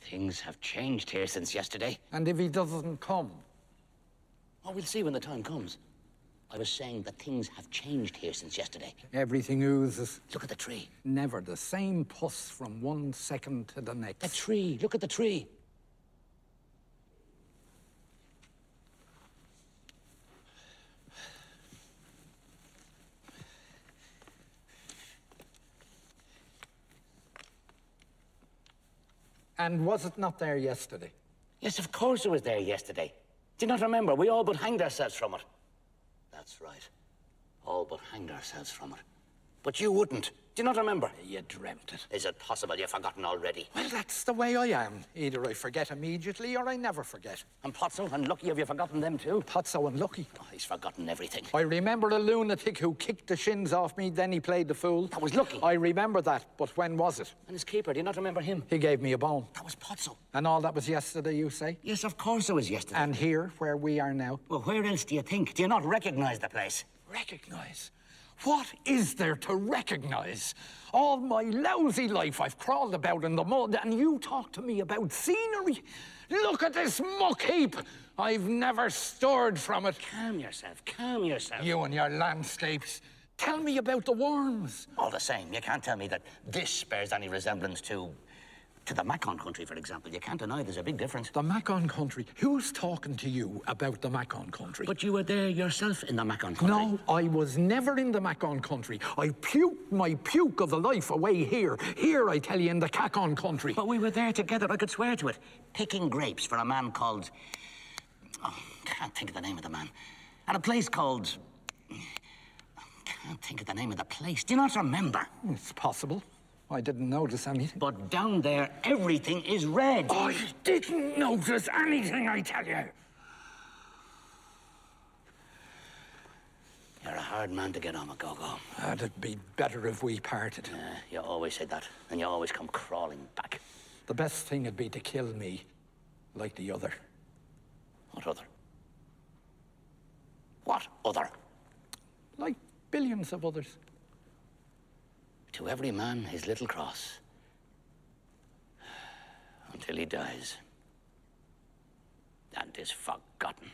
Things have changed here since yesterday. And if he doesn't come? Oh, we'll see when the time comes. I was saying that things have changed here since yesterday. Everything oozes. Look at the tree. Never the same puss from one second to the next. The tree. Look at the tree. And was it not there yesterday? Yes, of course it was there yesterday. Do you not remember? We all but hanged ourselves from it. That's right. All but hanged ourselves from it. But you wouldn't. Do you not remember? You dreamt it. Is it possible you've forgotten already? Well, that's the way I am. Either I forget immediately or I never forget. And Potso and Lucky, have you forgotten them too? Potso and Lucky? Oh, he's forgotten everything. I remember a lunatic who kicked the shins off me, then he played the fool. That was Lucky. I remember that, but when was it? And his keeper, do you not remember him? He gave me a bone. That was Potso. And all that was yesterday, you say? Yes, of course it was yesterday. And here, where we are now? Well, where else do you think? Do you not recognize the place? Recognize? What is there to recognize? All my lousy life I've crawled about in the mud, and you talk to me about scenery? Look at this muck heap. I've never stirred from it. Calm yourself, calm yourself. You and your landscapes. Tell me about the worms. All the same, you can't tell me that this bears any resemblance to the Macon country, for example. You can't deny there's a big difference. The Macon country? Who's talking to you about the Macon country? But you were there yourself in the Macon country. No, I was never in the Macon country. I puked my puke of the life away here. Here, I tell you, in the Cacon country. But we were there together, I could swear to it. Picking grapes for a man called... Oh, can't think of the name of the man. At a place called... Can't think of the name of the place. Do you not remember? It's possible. I didn't notice anything. But down there, everything is red. I didn't notice anything, I tell you. You're a hard man to get on with, Gogo. It'd be better if we parted. You always say that, and you always come crawling back. The best thing would be to kill me, like the other. What other? What other? Like billions of others. To every man his little cross, until he dies and is forgotten.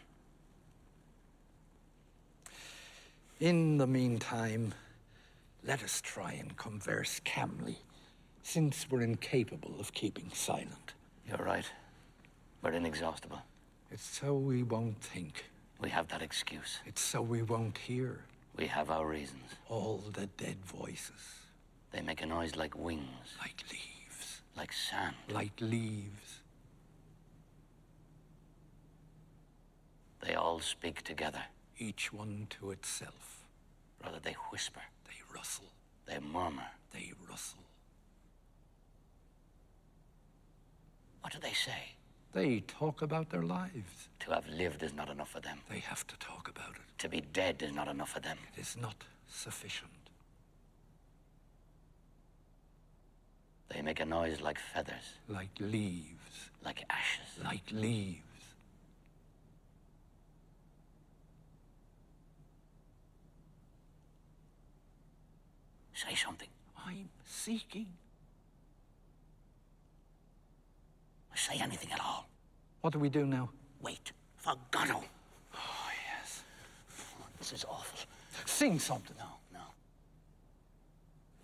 In the meantime, let us try and converse calmly, since we're incapable of keeping silent. You're right. We're inexhaustible. It's so we won't think. We have that excuse. It's so we won't hear. We have our reasons. All the dead voices. They make a noise like wings. Like leaves. Like sand. Like leaves. They all speak together. Each one to itself. Rather, they whisper. They rustle. They murmur. They rustle. What do they say? They talk about their lives. To have lived is not enough for them. They have to talk about it. To be dead is not enough for them. It is not sufficient. They make a noise like feathers. Like leaves. Like ashes. Like leaves. Say something. I'm seeking. Say anything at all. What do we do now? Wait for Godot. Oh, yes. This is awful. Sing something. No.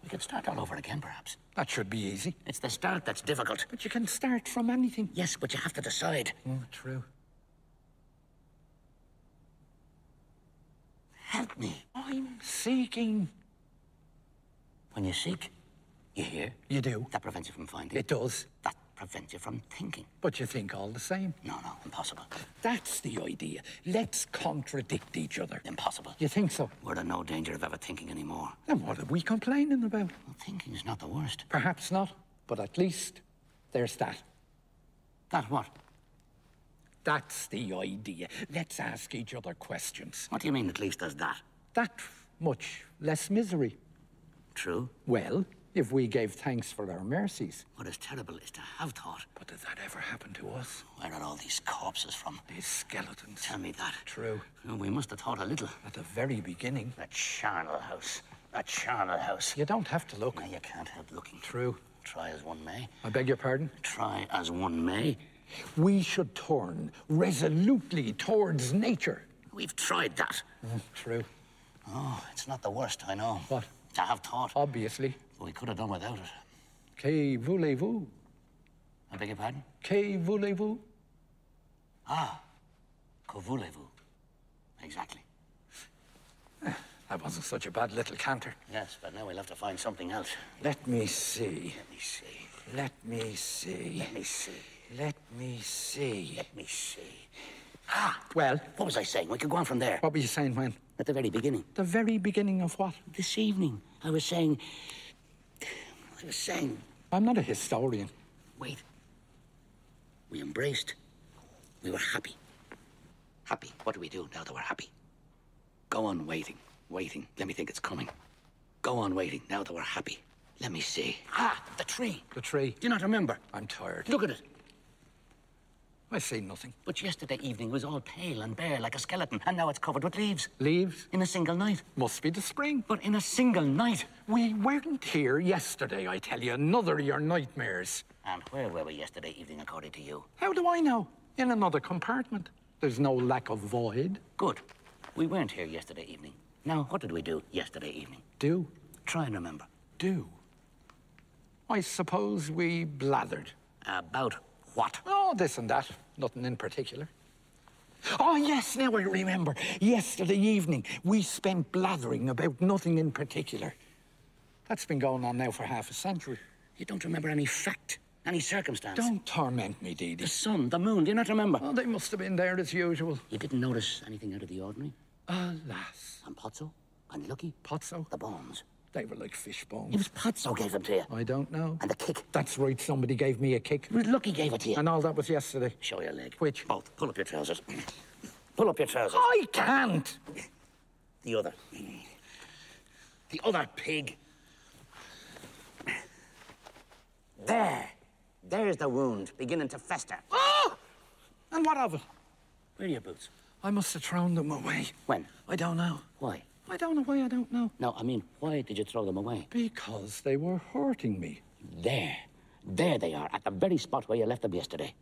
We could start all over again, perhaps. That should be easy. It's the start that's difficult. But you can start from anything. Yes, but you have to decide. Oh, true. Help me. I'm seeking. When you seek, you hear. You do. That prevents you from finding. It does. That prevents you from thinking. But you think all the same. No, impossible. That's the idea. Let's contradict each other. Impossible. You think so? We're in no danger of ever thinking anymore. Then what are we complaining about? Well, thinking's not the worst. Perhaps not, but at least there's that. That what? That's the idea. Let's ask each other questions. What do you mean, at least there's that? That much less misery. True. Well, if we gave thanks for our mercies. What is terrible is to have thought. But did that ever happen to us? Where are all these corpses from? These skeletons. Tell me that. True. Well, we must have thought a little. At the very beginning. That charnel house. A charnel house. You don't have to look. No, you can't help looking. True. Try as one may. I beg your pardon? Try as one may. We should turn resolutely towards nature. We've tried that. True. Oh, it's not the worst, I know. What? I have thought. Obviously. We could have done without it. Que voulez-vous? I beg your pardon? Que voulez-vous? Ah, que voulez-vous? Exactly. That wasn't such a bad little canter. Yes, but now we'll have to find something else. Let me see. Let me see. Let me see. Let me see. Let me see. Let me see. Ah, Well, what was I saying? We could go on from there. what were you saying when? At the very beginning. The very beginning of what? This evening, I was saying... I'm not a historian. Wait. We embraced. We were happy. Happy. What do we do now that we're happy? Go on waiting. Waiting. Let me think it's coming. Go on waiting now that we're happy. Let me see. Ah, the tree. The tree. Do you not remember? I'm tired. Look at it. I see nothing. But yesterday evening was all pale and bare like a skeleton, and now it's covered with leaves. Leaves? In a single night. Must be the spring. But in a single night. We weren't here yesterday, I tell you. Another of your nightmares. And where were we yesterday evening, according to you? How do I know? In another compartment. There's no lack of void. Good. We weren't here yesterday evening. Now, what did we do yesterday evening? Do? Try and remember. Do? I suppose we blathered. About what? Oh, this and that. Nothing in particular. Oh, yes, now I remember. Yesterday evening, we spent blathering about nothing in particular. That's been going on now for half a century. You don't remember any fact, any circumstance? Don't torment me, Dee Dee. The sun, the moon, do you not remember? Oh, they must have been there as usual. You didn't notice anything out of the ordinary? Alas. And Pozzo? And Lucky? Pozzo? The bones. They were like fish bones. It was Pozzo gave them to you. I don't know. And the kick. That's right, somebody gave me a kick. It was Lucky gave it to you. And all that was yesterday. Show your leg. Which? Both. Pull up your trousers. Pull up your trousers. I can't. The other. The other pig. There. There's the wound beginning to fester. Oh! And what of it? Where are your boots? I must have thrown them away. When? I don't know. Why? I don't know why I don't know. No, I mean, why did you throw them away? Because they were hurting me. There. There they are, at the very spot where you left them yesterday.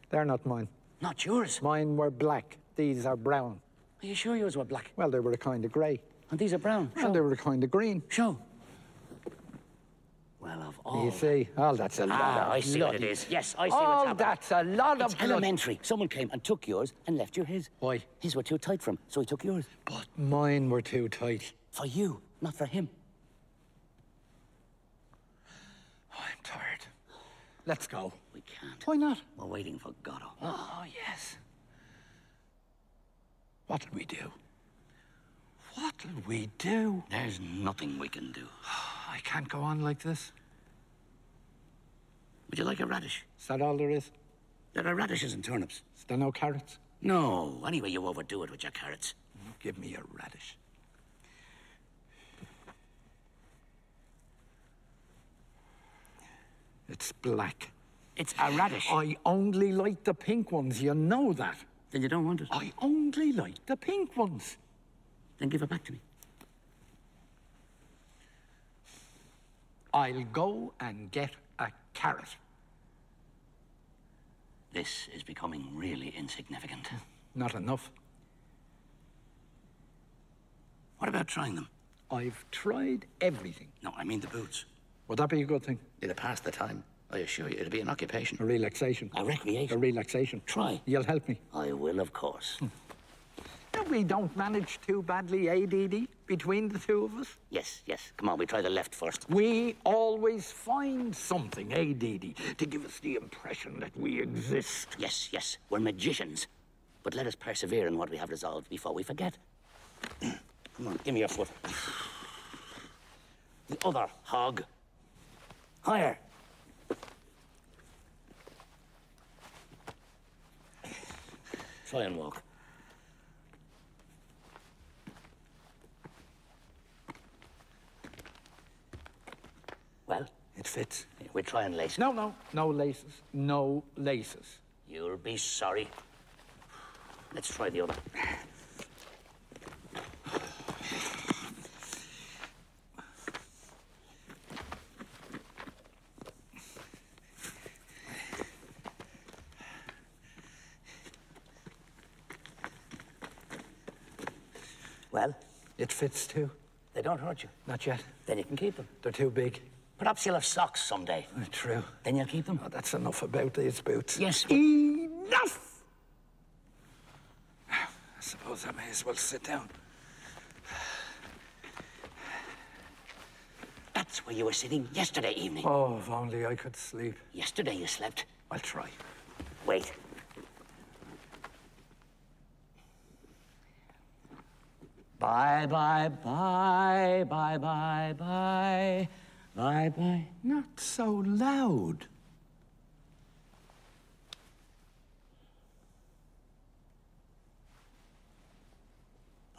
They're not mine. Not yours? Mine were black. These are brown. Are you sure yours were black? Well, they were a kind of grey. And these are brown? Show. And they were a kind of green. Show. Well, of all... You see? Oh, that's a lot of I see what it bloody- is. Yes, I see what's Oh, happening. that's a lot of It's blood. elementary. Someone came and took yours and left you his. Why? His were too tight for him, so he took yours. But mine were too tight. For you, not for him. Oh, I'm tired. Let's go. We can't. Why not? We're waiting for Godot. Oh, yes. What'll we do? What'll we do? There's nothing we can do. I can't go on like this. Would you like a radish? Is that all there is? There are radishes and turnips. Is there no carrots? No. Anyway, you overdo it with your carrots. Give me a radish. It's black. It's a radish. I only like the pink ones, you know that. Then you don't want it. I only like the pink ones. Then give it back to me. I'll go and get a carrot. This is becoming really insignificant. Not enough. What about trying them? I've tried everything. No, I mean the boots. Would that be a good thing? It'll pass the time. I assure you, it'll be an occupation. A relaxation. A recreation. A relaxation. Try. You'll help me. I will, of course. We don't manage too badly, eh, Dee Dee, between the two of us? Yes, yes. Come on, we try the left first. We always find something, eh, Dee Dee, to give us the impression that we exist. Yes, yes. We're magicians. But let us persevere in what we have resolved before we forget. Come on, give me your foot. The other hog. Higher. Try and walk. Well? fits. We'll try and lace it. No laces. No laces. You'll be sorry. Let's try the other. Well? It fits too. They don't hurt you. Not yet. Then you can keep them. They're too big. Perhaps you'll have socks someday. True. Then you'll keep them. Oh, that's enough about these boots. Yes. Enough! I suppose I may as well sit down. That's where you were sitting yesterday evening. Oh, if only I could sleep. Yesterday you slept. I'll try. Wait. Bye, bye, bye, bye, bye, bye, bye, bye. Not so loud.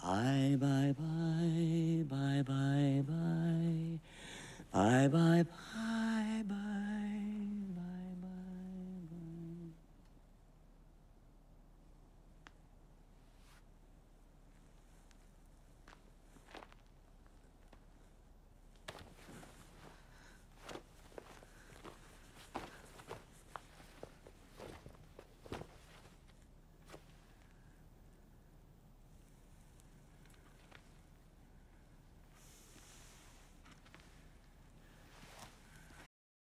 Bye, bye, bye, bye, bye, bye, bye, bye, bye.